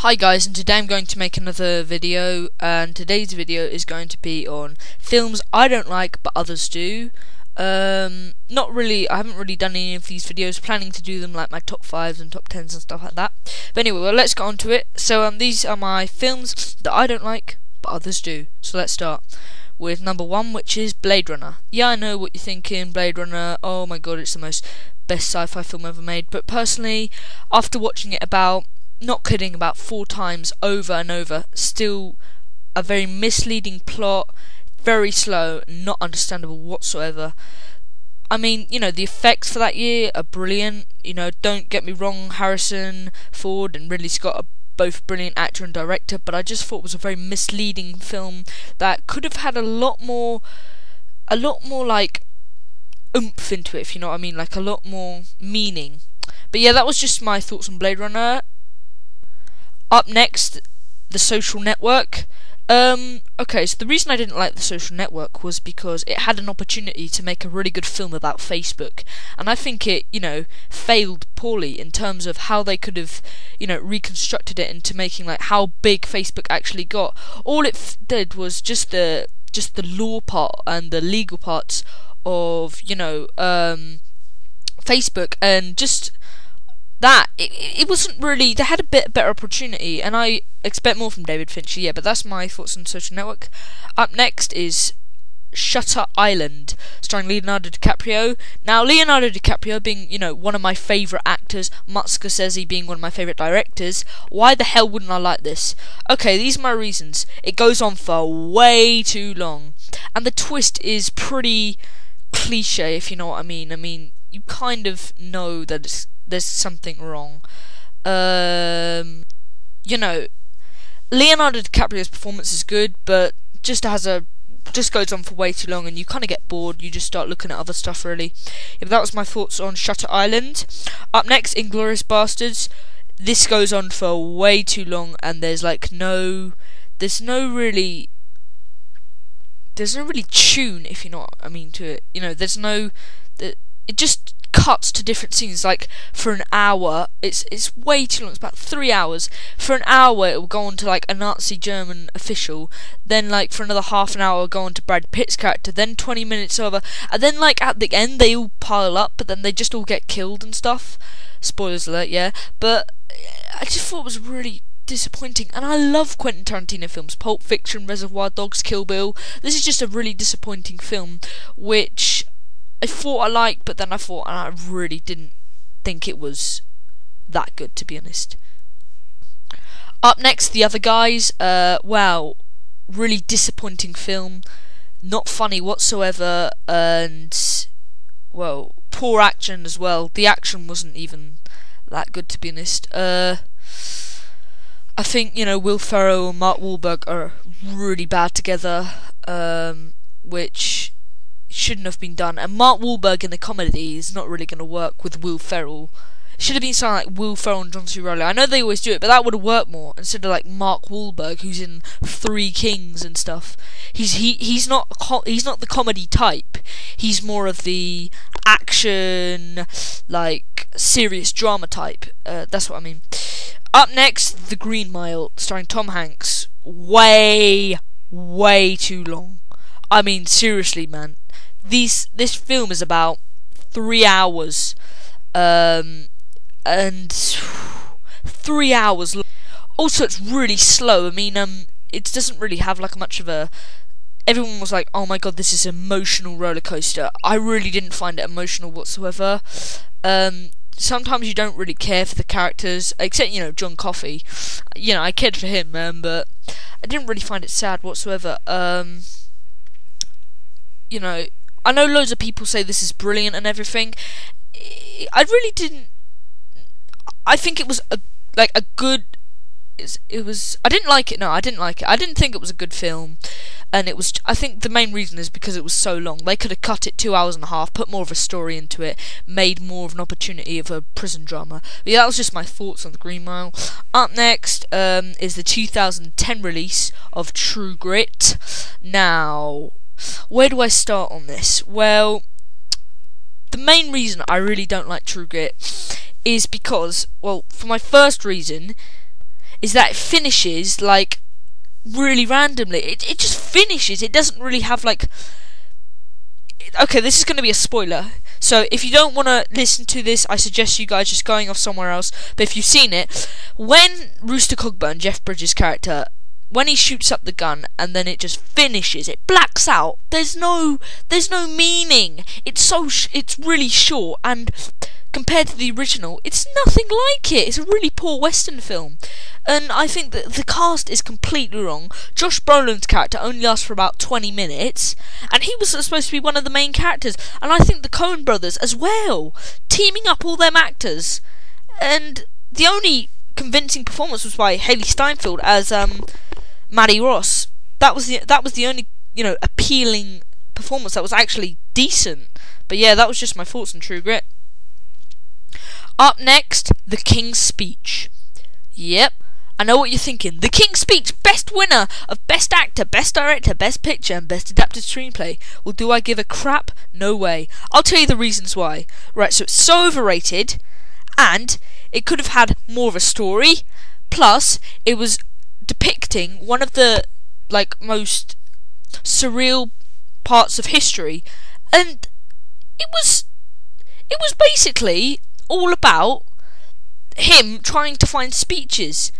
Hi guys, and today I'm going to make another video, and today's video is going to be on films I don't like but others do. Not really, I haven't really done any of these videos, planning to do them like my top 5s and top 10s and stuff like that. But anyway, well, let's get on to it. So these are my films that I don't like but others do. So let's start with number 1, which is Blade Runner. Yeah, I know what you're thinking, Blade Runner, oh my god, it's the best sci-fi film ever made. But personally, after watching it not kidding, about 4 times over and over, still a very misleading plot, very slow, not understandable whatsoever. I mean, you know, the effects for that year are brilliant, you know, don't get me wrong, Harrison Ford and Ridley Scott are both brilliant actor and director, but I just thought it was a very misleading film that could have had a lot more like oomph into it, if you know what I mean, like a lot more meaning. But yeah, that was just my thoughts on Blade Runner. Up next, The Social Network. Okay, so the reason I didn't like The Social Network was because it had an opportunity to make a really good film about Facebook, and I think it, you know, failed poorly in terms of how they could have, you know, reconstructed it into making like how big Facebook actually got. All it did was just the law part and the legal parts of, you know, Facebook, and just that it wasn't really, they had a bit better opportunity, and I expect more from David Fincher, yeah, but that's my thoughts on Social Network. Up next is Shutter Island, starring Leonardo DiCaprio. Now, Leonardo DiCaprio being, you know, one of my favourite actors, Martin Scorsese being one of my favourite directors, why the hell wouldn't I like this? Okay, these are my reasons. It goes on for way too long, and the twist is pretty cliche, if you know what I mean. I mean, you kind of know that there's something wrong. You know, Leonardo DiCaprio's performance is good, but just goes on for way too long, and you kind of get bored. You just start looking at other stuff, really. Yeah, that was my thoughts on Shutter Island. Up next, Inglourious Basterds. This goes on for way too long, and there's no really tune, if you know what I mean, to it. You know, it just cuts to different scenes. Like for an hour, it's way too long. It's about 3 hours. For an hour, it will go on to like a Nazi German official. Then like for another half an hour, it'll go on to Brad Pitt's character. Then 20 minutes over, and then like at the end, they all pile up, but then they just all get killed and stuff. Spoilers alert, yeah. But I just thought it was really disappointing, and I love Quentin Tarantino films, Pulp Fiction, Reservoir Dogs, Kill Bill. This is just a really disappointing film, which I thought I liked, but then I thought, and I really didn't think it was that good, to be honest. Up next, The Other Guys. Wow, really disappointing film, not funny whatsoever, and well, poor action as well. The action wasn't even that good, to be honest. I think, you know, Will Ferrell and Mark Wahlberg are really bad together, which shouldn't have been done. And Mark Wahlberg in the comedy is not really going to work with Will Ferrell. It should have been something like Will Ferrell and John C. Reilly. I know they always do it, but that would have worked more instead of like Mark Wahlberg, who's in Three Kings and stuff. He's not the comedy type. He's more of the action, like serious drama type. That's what I mean. Up next, The Green Mile, starring Tom Hanks. Way too long. I mean, seriously, man. This film is about 3 hours, and 3 hours. Also, it's really slow. I mean, it doesn't really have like much of a. Everyone was like, "Oh my god, this is an emotional roller coaster." I really didn't find it emotional whatsoever. Sometimes you don't really care for the characters, except, you know, John Coffey. You know, I cared for him, but I didn't really find it sad whatsoever. You know, I know loads of people say this is brilliant and everything. I really didn't. I think it was a good. It was. I didn't like it. No, I didn't like it. I didn't think it was a good film, and it was. I think the main reason is because it was so long. They could have cut it 2 hours and a half, put more of a story into it, made more of an opportunity of a prison drama. But yeah, that was just my thoughts on The Green Mile. Up next is the 2010 release of True Grit. Now, where do I start on this? Well, the main reason I really don't like True Grit is because, well, for my first reason, is that it finishes like really randomly. It just finishes. It doesn't really have like. Okay, this is going to be a spoiler. So if you don't want to listen to this, I suggest you guys just going off somewhere else. But if you've seen it, when Rooster Cogburn, Jeff Bridges' character, when he shoots up the gun and then it just finishes, it blacks out. There's no meaning. It's really short, and compared to the original, it's nothing like it. It's a really poor Western film, and I think that the cast is completely wrong. Josh Brolin's character only lasts for about 20 minutes, and he was supposed to be one of the main characters. And I think the Coen brothers as well, teaming up all them actors, and the only convincing performance was by Haley Steinfeld as Maddie Ross. That was the only, you know, appealing performance that was actually decent. But yeah, that was just my thoughts on True Grit. Up next, The King's Speech. Yep, I know what you're thinking. The King's Speech, best winner of Best Actor, Best Director, Best Picture, and Best Adapted Screenplay. Well, do I give a crap? No way. I'll tell you the reasons why. Right, so it's so overrated, and it could have had more of a story. Plus, it was depicting one of the most surreal parts of history, and it was basically all about him trying to find speeches.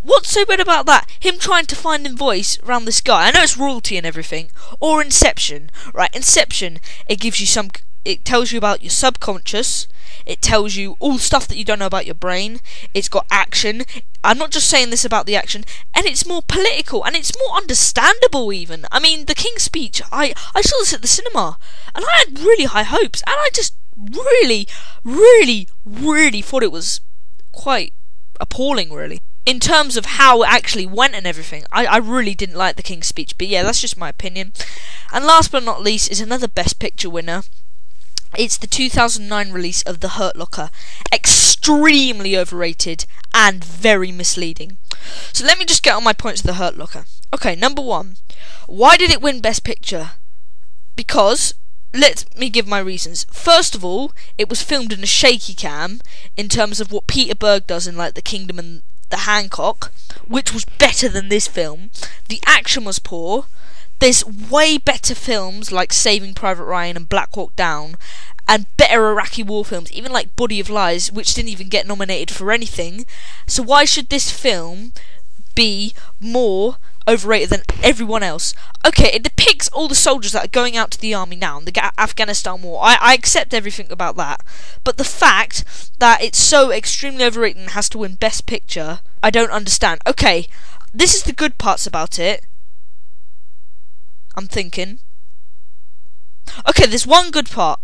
What's so bad about that? Him trying to find his voice around this guy. I know it's royalty and everything. Or Inception, right? Inception, it gives you it tells you about your subconscious. It tells you all stuff that you don't know about your brain. It's got action. I'm not just saying this about the action. And it's more political, and it's more understandable even. I mean, The King's Speech, I saw this at the cinema, and I had really high hopes, and I just really thought it was quite appalling, really, in terms of how it actually went and everything. I really didn't like The King's Speech, but yeah, that's just my opinion. And last but not least is another Best Picture winner. It's the 2009 release of The Hurt Locker. Extremely overrated and very misleading. So let me just get on my points of The Hurt Locker. Okay, number one, why did it win Best Picture? Because, let me give my reasons. First of all, it was filmed in a shaky cam, in terms of what Peter Berg does in like The Kingdom and The Hancock, which was better than this film. The action was poor. There's way better films like Saving Private Ryan and Black Hawk Down, and better Iraqi war films, even like Body of Lies, which didn't even get nominated for anything. So why should this film be more overrated than everyone else? Okay, it depicts all the soldiers that are going out to the army now in the Afghanistan war. I accept everything about that, but the fact that it's so extremely overrated and has to win Best Picture, I don't understand. Okay, this is the good parts about it. I'm thinking. Okay, there's one good part.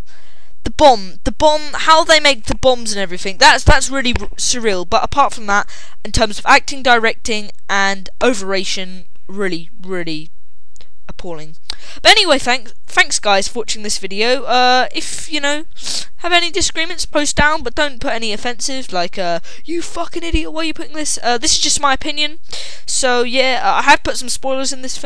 The bomb, how they make the bombs and everything, that's really surreal. But apart from that, in terms of acting, directing, and overration, really appalling. But anyway, thanks guys for watching this video. If you know, have any disagreements, post down, but don't put any offensive, like you fucking idiot, why are you putting this? This is just my opinion. So yeah, I have put some spoilers in this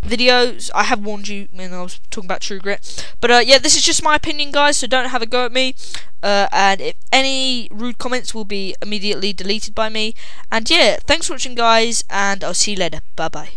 videos. I have warned you when I was talking about True Grit. But yeah, this is just my opinion, guys, so don't have a go at me. And if any rude comments will be immediately deleted by me. And yeah, thanks for watching, guys, and I'll see you later. Bye bye.